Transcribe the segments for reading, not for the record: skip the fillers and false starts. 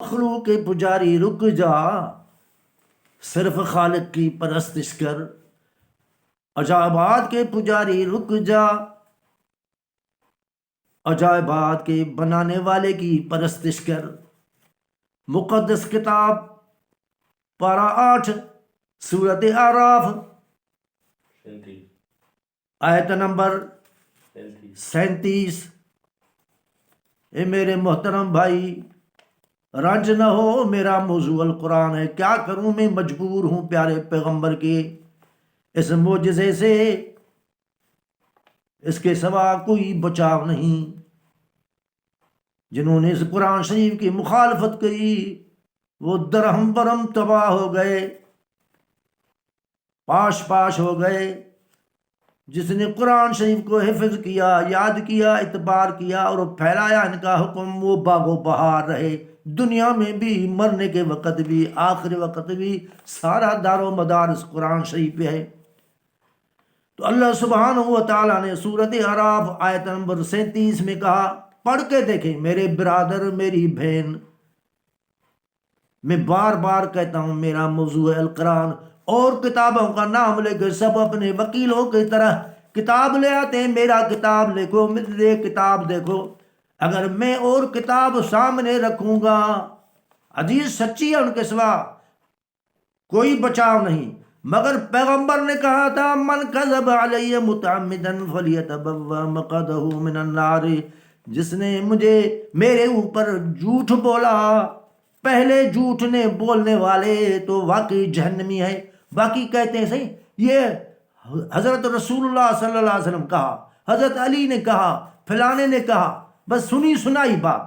مخلوق کے پجاری رک جا، صرف خالق کی پرستش کر، عجائبات کے پجاری رک جا، عجائبات کے بنانے والے کی پرستش کر۔ مقدس کتاب پارہ 8 سورۃ اعراف آیت نمبر 37۔ اے میرے محترم بھائی، رنج نہ ہو، میرا موضوع القرآن ہے، کیا کروں میں مجبور ہوں پیارے پیغمبر کے اس معجزے سے، اس کے سوا کوئی بچاؤ نہیں۔ جنہوں نے اس قرآن شریف کی مخالفت کی وہ درہم برہم تباہ ہو گئے، پاش پاش ہو گئے۔ جس نے قرآن شریف کو حفظ کیا، یاد کیا، اعتبار کیا اور پھیلایا ان کا حکم، وہ باغ و بہار رہے، دنیا میں بھی، مرنے کے وقت بھی، آخر وقت بھی، سارا دار و مدار اس قرآن شریف پہ ہے۔ تو اللہ سبحانہ و تعالیٰ نے سورۃ اعراف آیت نمبر 37 میں کہا، پڑھ کے دیکھیں میرے برادر، میری بہن، میں بار بار کہتا ہوں میرا موضوع ہے القرآن۔ اور کتابوں کا نام لے کے سب اپنے وکیلوں کی طرح کتاب لے آتے ہیں، میرا کتاب دیکھو، میرے کتاب دیکھو۔ اگر میں اور کتاب سامنے رکھوں گا، حدیث سچی ہے، ان کے سوا کوئی بچاؤ نہیں۔ مگر پیغمبر نے کہا تھا، من کذب علی متعمدا فلیتبوأ مقعدہ من النار، جس نے مجھے میرے اوپر جھوٹ بولا، پہلے جھوٹ نے بولنے والے تو واقعی جہنمی ہے۔ باقی کہتے ہیں صحیح، یہ حضرت رسول اللہ صلی اللہ علیہ وسلم کہا، حضرت علی نے کہا، فلانے نے کہا، بس سنی سنائی بات۔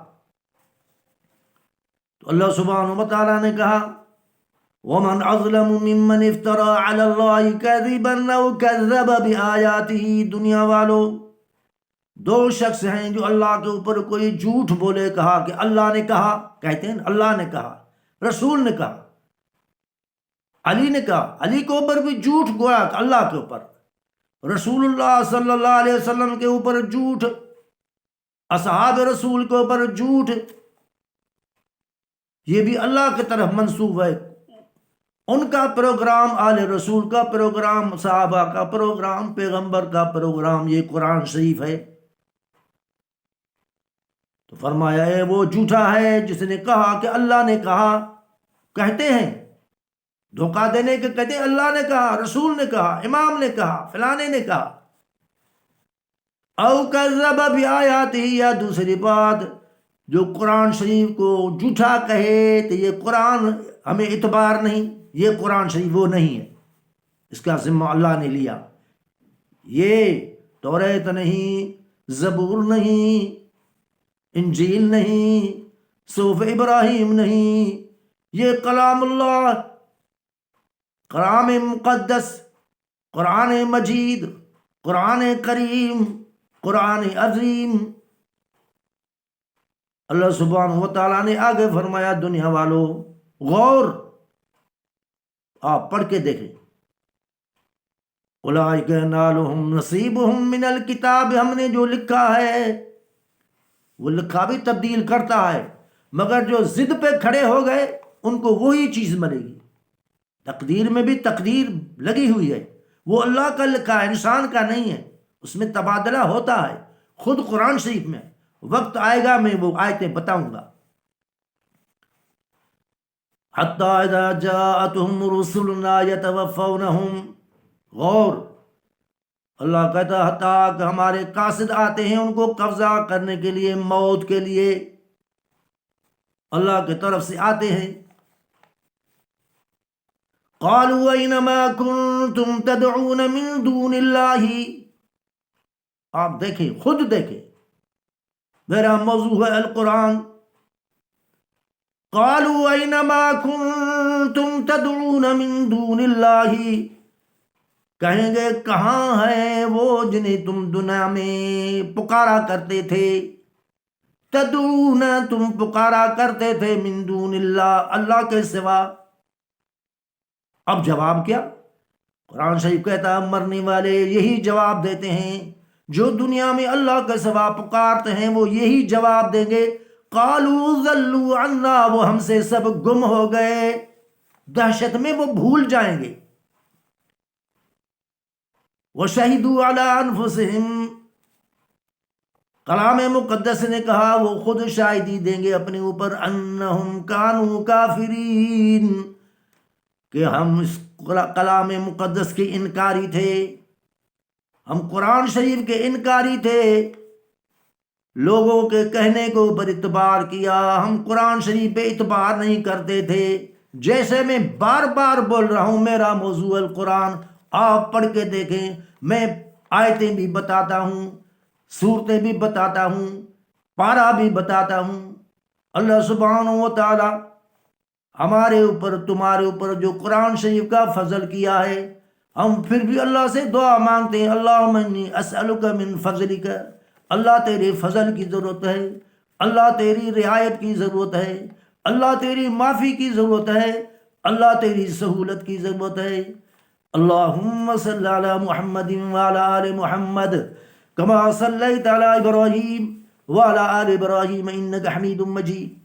تو اللہ سبحانہ و تعالیٰ نے کہا، وَمَنْ أَظْلَمُ مِمَّنِ افْتَرَى عَلَى اللَّهِ كَذِبًا أَوْ كَذَّبَ بِآيَاتِهِ۔ دنیا والوں، دو شخص ہیں جو اللہ کے اوپر کوئی جھوٹ بولے، کہا کہ اللہ نے کہا، کہتے ہیں اللہ نے کہا، رسول نے کہا، علی نے کہا، علی کے اوپر بھی جھوٹ گویا کہ اللہ کے اوپر، رسول اللہ صلی اللہ علیہ وسلم کے اوپر جھوٹ، اصحاب رسول کے اوپر جھوٹ، یہ بھی اللہ کی طرف منسوب ہے۔ ان کا پروگرام، آل رسول کا پروگرام، صحابہ کا پروگرام، پیغمبر کا پروگرام، یہ قرآن شریف ہے۔ تو فرمایا ہے وہ جھوٹا ہے جس نے کہا کہ اللہ نے کہا۔ کہتے ہیں دھوکہ دینے کے، کہتے ہیں اللہ نے کہا، رسول نے کہا، امام نے کہا، فلانے نے کہا۔ او کذب بآیاتہ، یا دوسری بات، جو قرآن شریف کو جھوٹا کہے تو یہ قرآن ہمیں اعتبار نہیں، یہ قرآن شریف وہ نہیں ہے، اس کا ذمہ اللہ نے لیا۔ یہ توریت نہیں، زبور نہیں، انجیل نہیں، صحف ابراہیم نہیں، یہ کلام اللہ، قرآن مقدس، قرآن مجید، قرآن کریم، قرآن عظیم۔ اللہ سبحانہ و تعالیٰ نے آگے فرمایا، دنیا والوں غور، آپ پڑھ کے دیکھیں، اولئک ینالہم نصیبہم من الکتاب، ہم نے جو لکھا ہے، وہ لکھا بھی تبدیل کرتا ہے، مگر جو ضد پہ کھڑے ہو گئے ان کو وہی چیز ملے گی۔ تقدیر میں بھی تقدیر لگی ہوئی ہے، وہ اللہ کا لکھا ہے، انسان کا نہیں ہے، اس میں تبادلہ ہوتا ہے۔ خود قرآن شریف میں وقت آئے گا میں وہ آیتیں بتاؤں گا۔ حتی اذا جاءتهم رسلنا يتوفونهم، غور، اللہ کہتا ہے حتیٰ کہ ہمارے قاصد آتے ہیں ان کو قبضہ کرنے کے لیے، موت کے لیے، اللہ کی طرف سے آتے ہیں۔ قالوا اینما کنتم تدعون من دون اللہ، آپ دیکھیں، خود دیکھیں، میرا موضوع ہے القرآن۔ قالوا اینما کنتم تدعون من دون اللہ، کہیں گے کہاں ہے وہ جنہیں تم دنیا میں پکارا کرتے تھے، تدعون، تم پکارا کرتے تھے، من دون اللہ، اللہ کے سوا۔ اب جواب کیا؟ قرآن شریف کہتا ہے مرنے والے یہی جواب دیتے ہیں، جو دنیا میں اللہ کے سوا پکارتے ہیں وہ یہی جواب دیں گے، قالوا ضلوا عنا، وہ ہم سے سب گم ہو گئے، دہشت میں وہ بھول جائیں گے۔ وشہدوا علی انفسہم، کلام مقدس نے کہا وہ خود شاہدی دیں گے اپنے اوپر، انہم کانوا کافرین، کہ ہم اس کلام مقدس کے انکاری تھے، ہم قرآن شریف کے انکاری تھے، لوگوں کے کہنے کے اوپر اعتبار کیا، ہم قرآن شریف پہ اعتبار نہیں کرتے تھے۔ جیسے میں بار بار بول رہا ہوں، میرا موضوع القرآن، آپ پڑھ کے دیکھیں، میں آیتیں بھی بتاتا ہوں، صورتیں بھی بتاتا ہوں، پارہ بھی بتاتا ہوں۔ اللہ سبحانہ و تعالی ہمارے اوپر، تمہارے اوپر جو قرآن شریف کا فضل کیا ہے، ہم پھر بھی اللہ سے دعا مانگتے ہیں، اللہم انی اسألک من فضلک، اللہ تیرے فضل کی ضرورت ہے، اللہ تیری رعایت کی ضرورت ہے، اللہ تیری معافی کی ضرورت ہے، اللہ تیری سہولت کی ضرورت ہے۔ اللہم صلی علی محمد وعلی آل محمد کما صلیت علی ابراہیم وعلی آل ابراہیم انک حمید مجید۔